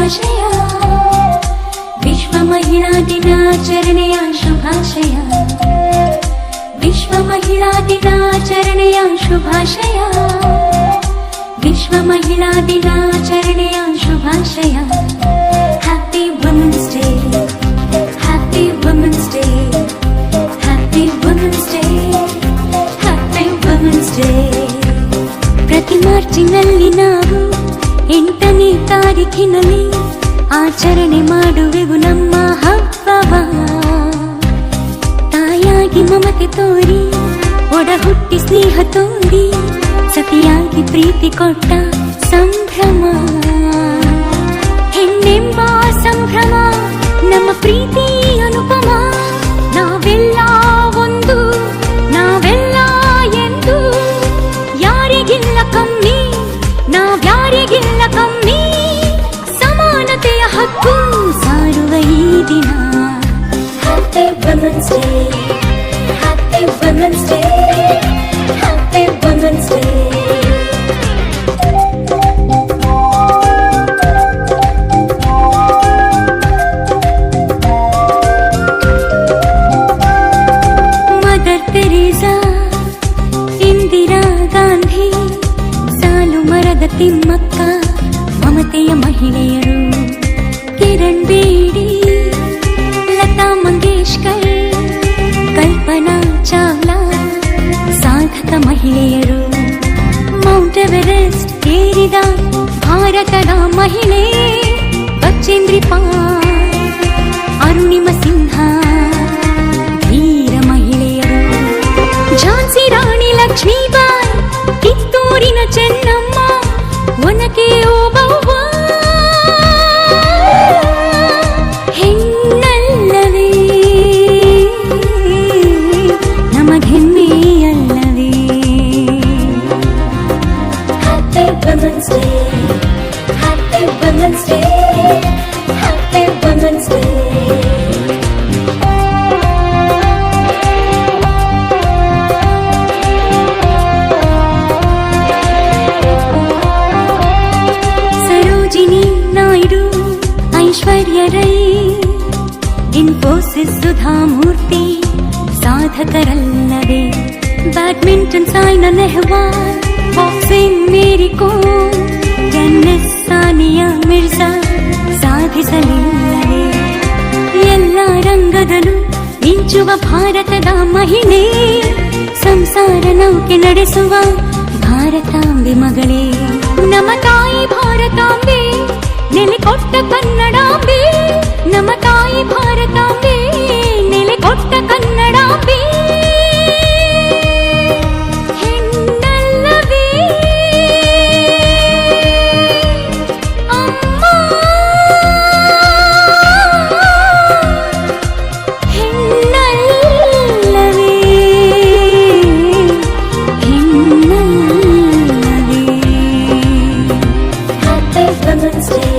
ಶುಭಾಶಯ. ವಿಶ್ವ ಮಹಿಳಾ ದಿನಾಚರಣೆಯ ಶುಭಾಶಯ. ವಿಶ್ವ ಮಹಿಳಾ ದಿನಾಚರಣೆಯ ಶುಭಾಶಯ. ವಿಶ್ವ ಮಹಿಳಾ ದಿನಾಚರಣೆಯ ಶುಭಾಶಯ. Happy women's day, happy women's day, happy women's day, happy women's day. ಪ್ರತಿ ಮಾರ್ಚಿನಲ್ಲಿ ನಾವು 8ನೇ ತಾರೀಖಿನಲ್ಲಿ ಆಚರಣೆ ಮಾಡುವೆವು ನಮ್ಮ ಹಬ್ಬವ. ತಾಯಾಗಿ ಮಮತೆ ತೋರಿ, ಒಡ ಹುಟ್ಟಿ ಸ್ನೇಹ ತೋರಿ, ಸತಿಯಾಗಿ ಪ್ರೀತಿ ಕೊಟ್ಟ ಸಂಭ್ರಮ. ಹೆಣ್ಣೆಂಬ ಸಂಭ್ರಮ, ನಮ್ಮ ಪ್ರೀತಿ ಅನುಪಮ. ನಾವೆಲ್ಲ ಒಂದು, ನಾವೆಲ್ಲ ಎಂದು, ಯಾರಿಗಿಲ್ಲ ಕಮ್ಮಿ, ನಾವ್ಯಾರಿಗಿಲ್ಲ ಕಮ್ಮಿ. ಸಮಾನತೆಯ ಹಕ್ಕು ಸಾರುವ ಈ ದಿನ. Happy women's day, happy women's day, happy women's day. Mother Teresa, Indira Gandhi, Saalumarada Thimmakka, ಮಮತೆಯ ಮಹಿಳೆಯರು. ಕಿರಣ್ ಬೇಡಿ, ಲತಾ ಮಂಗೇಶ್ಕರ್, ಕಲ್ಪನಾ ಚಾವ್ಲಾ, ಸಾಧಕ ಮಹಿಳೆಯರು. ಮೌಂಟ್ ಎವರೆಸ್ಟ್ ಏರಿದ ಭಾರತದ ಮಹಿಳೆ ಬಚೇಂದ್ರಿ ಪಾಲ್, ಅರುಣಿಮ ಸಿಂಹ, ವೀರ ಮಹಿಳೆಯರು. ಝಾನ್ಸಿ ರಾಣಿ ಲಕ್ಷ್ಮೀಬಾಯಿ, ಕಿತ್ತೂರಿನ ಚೆನ್ನಮ್ಮ, ಒನಕೆ ಓಬವ್ವ. ಹೆಣ್ಣಲ್ಲವೇ ನಮಗೆಮ್ಮೆಯಲ್ಲವೇ. Happy women's day, happy women's day, happy women's day. Sarojini Naidu, Aishwarya Rai, Infosys Sudha Murthy, ಸಾಧಕರಲ್ಲವೇ. Badminton Saina Nehwal, boxing Mary Kom, tennis Sania Mirza, ಸಾಧಿಸಲಿಲ್ಲವೇ. ಎಲ್ಲ ರಂಗದಲ್ಲೂ ಮಿಂಚುವ ಭಾರತದ ಮಹಿಳೆ, ಸಂಸಾರ ನೌಕೆ ನಡೆಸುವ ಭಾರತಾಂಬೆ ಮಗಳೇ. ನಮ್ಮ ತಾಯಿ ಭಾರತಾಂಬೆ, ನೆಲೆಕೊಟ್ಟ ಕನ್ನಡಾಂಬೆ. ನಮ್ಮ ತಾಯಿ ಭಾರತಾಂಬೆ, ನೆಲೆಕೊಟ್ಟ ಕನ್ನಡಾಂಬೆ. ಹೆಣ್ಣಲ್ಲವೇ ಅಮ್ಮ, ಹೆಣ್ಣಲ್ಲವೇ, ಹೆಣ್ಣಲ್ಲವೇ. Happy Women's Day.